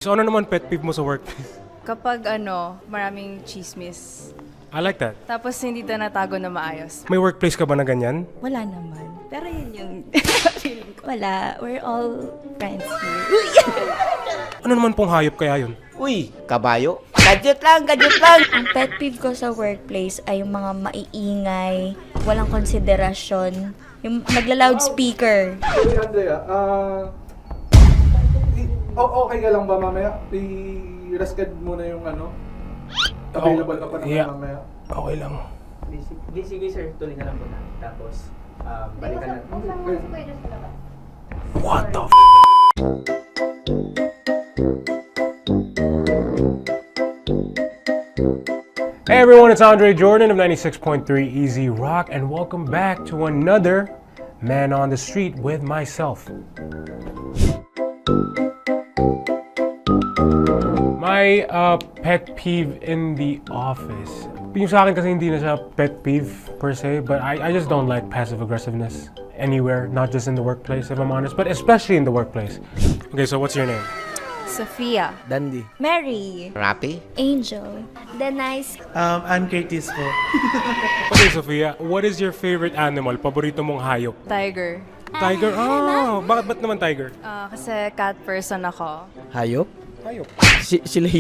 So ano naman pet peeve mo sa work? Kapag maraming chismis. I like that. Tapos hindi na natago na maayos. May workplace ka ba na ganyan? Wala naman. Pero yun yung feeling ko. Wala. We're all friends here. Ano naman pong hayop kaya yun? Uy, kabayo. Gadget lang, gadget lang. Ang pet peeve ko sa workplace ay yung mga maiingay, walang konsiderasyon, yung nagla-loudspeaker. Sorry, Andrea. Okay ka lang ba mamaya? I-rescad muna yung available ka pa naman Yeah. mamaya. Okay lang. Sige sir, tuloy na lang muna. Tapos, balikan natin. What the f***? Hey everyone, it's Andre Jordan of 96.3 Easy Rock, and welcome back to another Man on the Street with myself. My pet peeve in the office. Yung sa akin kasi hindi na siya pet peeve per se, but I just don't like passive aggressiveness anywhere, not just in the workplace if I'm honest, but especially in the workplace. Okay, so what's your name? Sophia. Dandy. Mary, Rapi? Angel, the nice. Ann Curtis po. Okay, Sophia, what is your favorite animal? Paborito mong hayop? Tiger. Tiger? Oh, ba't naman tiger? Kasi cat person ako. Hayop? Hayop. Sila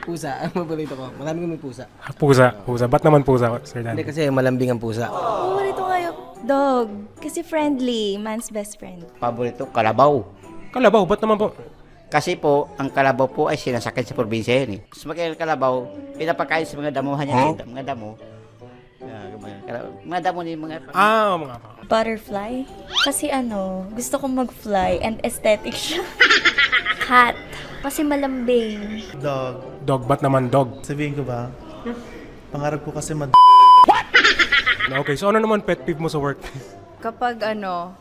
Pusa, ang paborito ko. Marami kami pusa. Pusa. Ba't naman pusa, Sir Hindi Dan? kasi malambing ang pusa. Paborito ngayon, dog. Kasi friendly, man's best friend. Paborito, kalabaw. Kalabaw, ba't naman po? Kasi po, ang kalabaw po ay sinasakit sa probinsya yan eh. Mas magkaya kalabaw, pinapakain sa mga damuhan niya. Mga damo. Mga damo ni mga... Mga Butterfly. Kasi gusto kong mag-fly and aesthetic siya. Cat. Kasi malambing. Dog. Dog, ba't naman dog? Sabihin ko ba? Pangarap ko kasi Okay, so ano naman pet peeve mo sa work? Kapag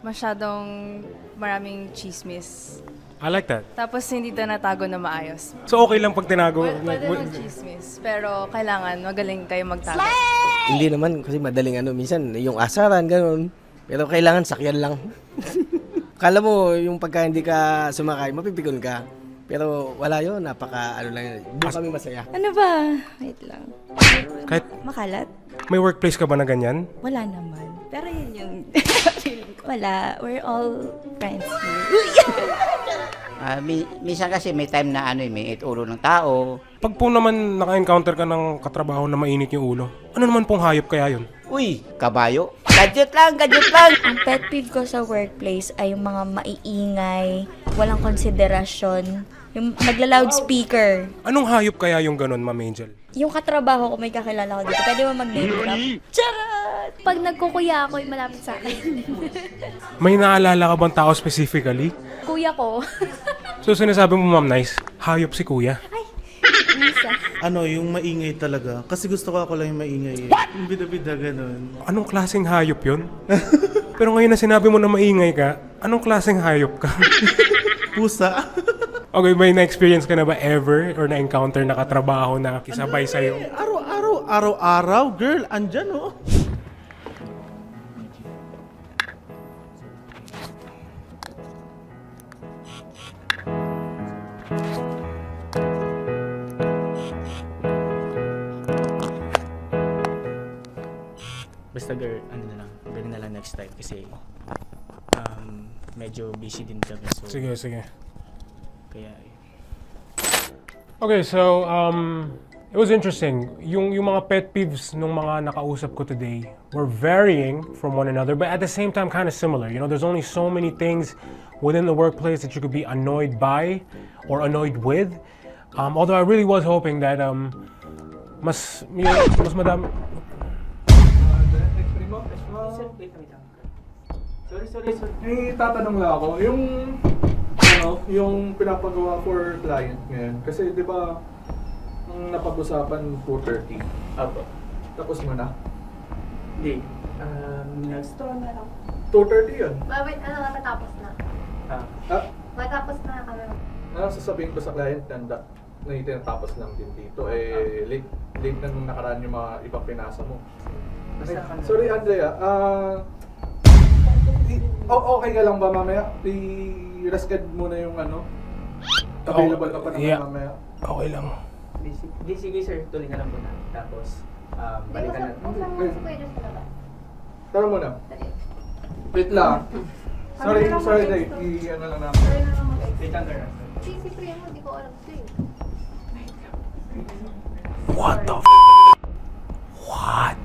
masyadong maraming chismis. I like that. Tapos hindi na natago na maayos. So okay lang pag tinago? Pwede ng chismis. Pero kailangan magaling kayo magtago. Hindi naman kasi madaling minsan yung asaran, ganun. Pero kailangan sakyan lang. Kala mo yung pagka hindi ka sumakay, mapipikon ka. Pero wala yun, lang yun. Doon kami masaya. Ano ba? Wait lang. Kahit Makalat? may workplace ka ba na ganyan? Wala naman. Pero yun yung feeling ko. Wala. We're all friends here. Minsan kasi may time na may ulo ng tao. Pag po naman naka-encounter ka ng katrabaho na mainit yung ulo, ano naman pong hayop kaya yun? Uy, kabayo. Gadget lang, gadget lang. Ang pet peeve ko sa workplace ay yung mga maiingay, walang konsiderasyon, yung nagla-loudspeaker. Anong hayop kaya yung ganun, Ma'am Angel? Yung katrabaho ko, may kakilala ko dito. Pwede mo mag-name drop? Charot! Pag nagkukuya ako, yung malapit sa akin. May naalala ka bang tao specifically? Kuya ko. So sinasabi mo, Ma'am Nice, hayop si Kuya. Misa. yung maingay talaga. Kasi gusto ko ako lang yung maingay. Yung bida-bida ganun. Anong klaseng hayop yun? Pero ngayon na sinabi mo na maingay ka, anong klaseng hayop ka? Pusa. Okay, may na-experience ka na ba ever or na-encounter na katrabaho na kisabay sa'yo? Araw-araw, girl, andyan oh. Basta girl, gawin na lang next time kasi medyo busy din kami so Sige. kaya Okay, so it was interesting. Yung mga pet peeves nung mga nakausap ko today were varying from one another, but at the same time kind of similar. You know, there's only so many things within the workplace that you could be annoyed by or annoyed with. Although I really was hoping that mas madami. Next primo? Sorry. May tatanong lang ako. Yung pinapagawa for client ngayon. Kasi di ba, napag-usapan 2:30. Apo. Tapos mo na. Hindi. Nag-store na lang. 2:30 yun. Wait, matatapos na. Matapos na kami. Sasabihin ko sa client na itinatapos lang din dito. Late na nung nakaraan yung mga ibang pinasa mo. Sorry, Andrea. Okay ka lang ba mamaya? I-rescad muna yung Available ka pa naman Yeah. mamaya. Okay lang. Di sige sir, tuloy ka lang muna. Tapos, balikan natin. Buksan mo si Kuya Josh sa labas. Tara muna. Dali. Wait lang. Sorry, Day. I-ano lang namin. Sorry na lang mag-exit. Wait lang, sir. Si Primo, hindi ko alam ito eh. What the What?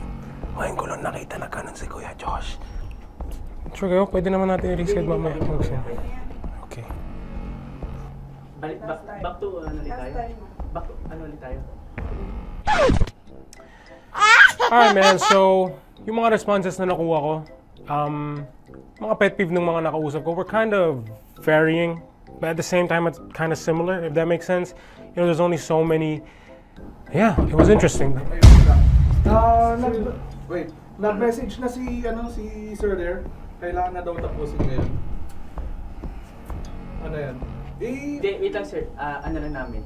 Ngayon ko lang nakita na ganun si Kuya Josh. Sure kayo, pwede naman natin i-reset mamaya. Okay. Back to ano ulit tayo? Back to ano ulit tayo? Alright man, so yung mga responses na nakuha ko, mga pet peeve ng mga nakausap ko were kind of varying, but at the same time it's kind of similar, if that makes sense. You know, there's only so many. Yeah, it was interesting. Nag-message na si Sir there. Kailangan na daw tapusin ngayon. Ano yan? Hindi, wait lang sir. Ano lang namin.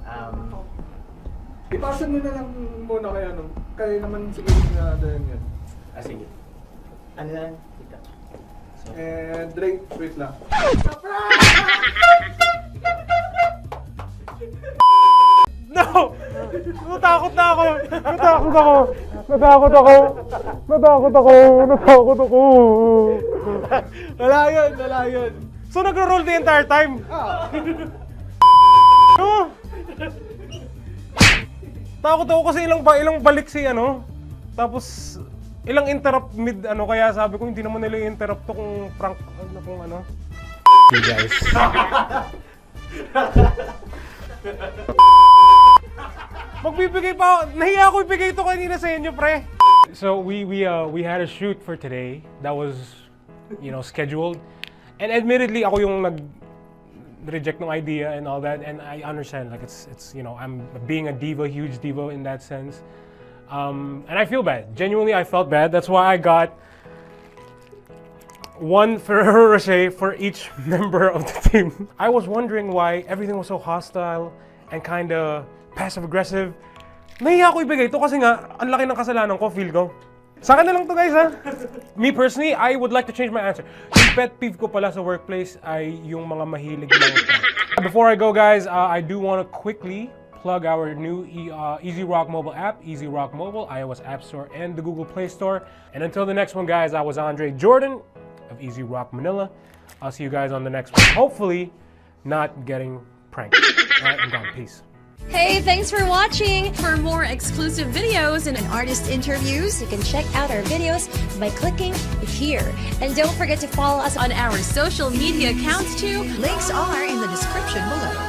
Ipasa nyo na lang muna kayo. Kaya naman siguro na dahil yan. Sige. Ano lang? Wait lang. And Drake, wait lang. No! Natakot na ako! Wala yun. So nagro-roll the entire time? No! Takot ako kasi ilang balik si tapos ilang interrupt mid kaya sabi ko hindi naman nila i-interrupt to kung prank kung ano. You guys. Magbibigay pa ako. Nahiya ako ibigay ito kanina sa inyo, pre. So we had a shoot for today that was scheduled. And admittedly ako yung reject ng idea and all that, and I understand like it's I'm being a diva, huge diva in that sense. And I feel bad. Genuinely I felt bad. That's why I got one Ferrero Rocher for each member of the team. I was wondering why everything was so hostile and kind of passive-aggressive. Nahiya ako ibigay ito kasi nga, ang laki ng kasalanan ko, feel ko. Sa akin na lang to guys ha. Me personally, I would like to change my answer. Yung pet peeve ko pala sa workplace ay yung mga mahilig lang. Before I go guys, I do want to quickly plug our new Easy Rock mobile app, Easy Rock Mobile, iOS App Store, and the Google Play Store. And until the next one guys, I was Andre Jordan of Easy Rock Manila. I'll see you guys on the next one. Hopefully, not getting pranked. Alright, I'm gone. Peace. Hey, thanks for watching! For more exclusive videos and artist interviews, You can check out our videos by clicking here. and don't forget to follow us on our social media accounts too. Links are in the description below.